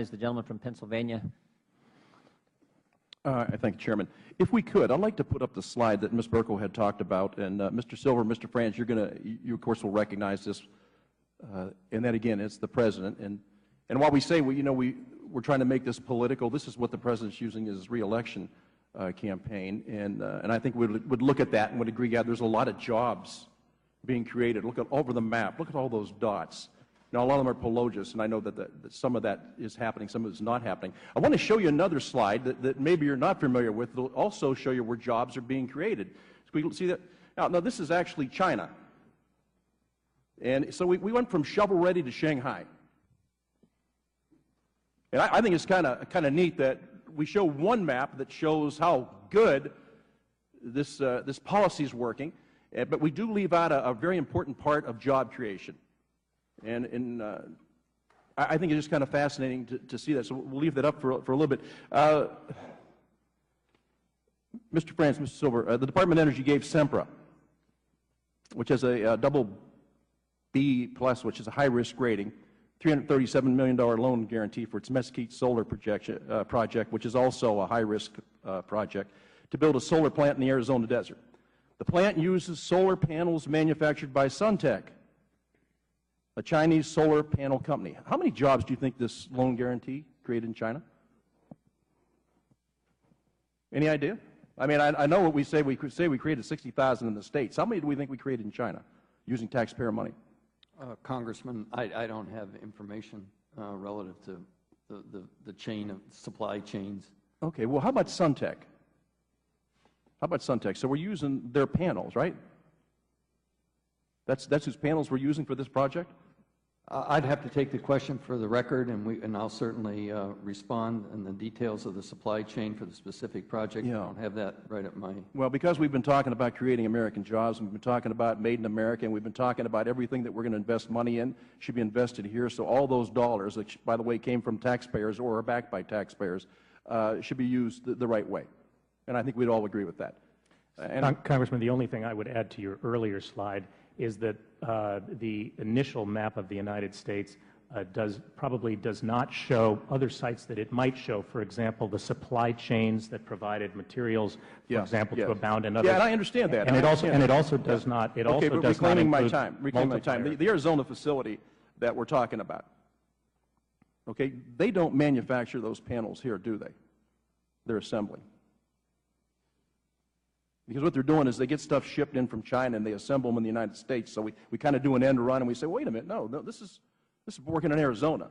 The gentleman from Pennsylvania. I thank the Chairman. If we could, I'd like to put up the slide that Ms. Burkle had talked about. And Mr. Silver, Mr. Franz, you of course will recognize this. And that again, it's the President. And while we say we're trying to make this political, this is what the President's using as his reelection campaign. And I think we would look at that and would agree, yeah, there's a lot of jobs being created. Look at over the map. Look at all those dots. Now, a lot of them are Pelogis, and I know that some of that is happening, some of it is not happening. I want to show you another slide that maybe you're not familiar with. It will also show you where jobs are being created. So we can see that. Now, this is actually China. And so we went from shovel-ready to Shanghai. And I think it's kind of neat that we show one map that shows how good this policy is working, but we do leave out a very important part of job creation. And I think it's just kind of fascinating to see that. So we'll leave that up for a little bit. Mr. Franz, Mr. Silver, the Department of Energy gave Sempra, which has a double B plus, which is a high-risk rating, $337 million loan guarantee for its Mesquite Solar project, which is also a high-risk project, to build a solar plant in the Arizona desert. The plant uses solar panels manufactured by Suntech, a Chinese solar panel company. How many jobs do you think this loan guarantee created in China? Any idea? I mean, I know what we say. We created 60,000 in the States. How many do we think we created in China using taxpayer money? Congressman, I don't have information relative to the chain of supply chains. Okay. Well, how about Suntech? How about Suntech? So we're using their panels, right? That's whose panels we're using for this project? I'd have to take the question for the record, and I'll certainly respond in the details of the supply chain for the specific project. Yeah. I don't have that right at my... Well, because we've been talking about creating American jobs, and we've been talking about made in America, and we've been talking about everything that we're going to invest money in should be invested here. So all those dollars, which, by the way, came from taxpayers or are backed by taxpayers, should be used the right way. And I think we'd all agree with that. Congressman, the only thing I would add to your earlier slide is that the initial map of the United States probably does not show other sites that it might show. For example, the supply chains that provided materials, for example, to Abound and others. Yeah, and I understand that. And it also does not. It also does not reclaiming my include time. Reclaiming my time. The Arizona facility that we're talking about. Okay, they don't manufacture those panels here, do they? They're assembling. Because what they're doing is they get stuff shipped in from China and they assemble them in the United States. So we kind of do an end run and we say, wait a minute, no, this is working in Arizona.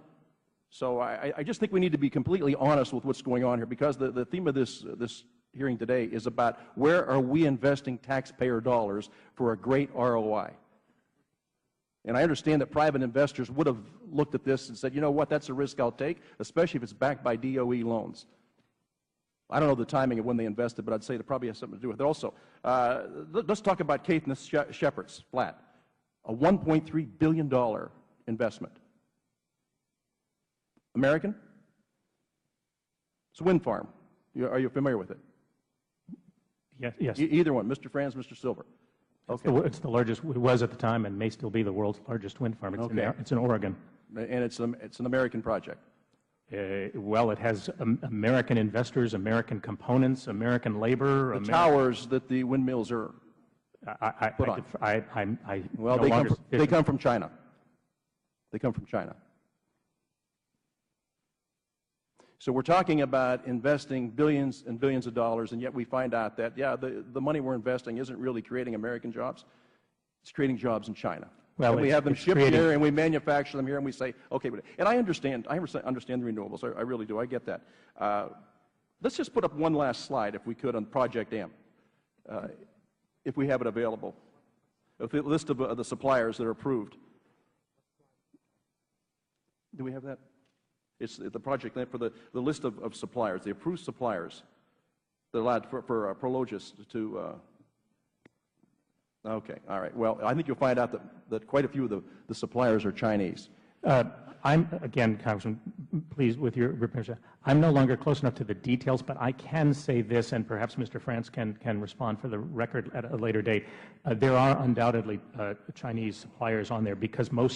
So I just think we need to be completely honest with what's going on here, because the theme of this hearing today is about where are we investing taxpayer dollars for a great ROI. And I understand that private investors would have looked at this and said, you know what, that's a risk I'll take, especially if it's backed by DOE loans. I don't know the timing of when they invested, but I'd say it probably has something to do with it also. Let's talk about Caithness Shepherd's Flat, a $1.3 billion investment. American? It's a wind farm. Are you familiar with it? Yes. Either one, Mr. Franz, Mr. Silver. Okay. It's the largest, it was at the time and may still be the world's largest wind farm. It's in Oregon. And it's an American project. Well, it has American investors, American components, American labor. The towers that the windmills are put on. Well, they come from China. They come from China. So we're talking about investing billions and billions of dollars, and yet we find out that, yeah, the money we're investing isn't really creating American jobs. It's creating jobs in China. Well, and we have them shipped here, and we manufacture them here, and we say, okay, and I understand the renewables. I really do. I get that. Let's just put up one last slide, if we could, on Project AMP, if we have it available. The list of the suppliers that are approved. Do we have that? It's the project for the list of suppliers, the approved suppliers that allowed for Prologis to. Okay, all right. Well, I think you'll find out that quite a few of the suppliers are Chinese. Again, Congressman, please, with your permission, I'm no longer close enough to the details, but I can say this, and perhaps Mr. Franz can respond for the record at a later date. There are undoubtedly Chinese suppliers on there, because most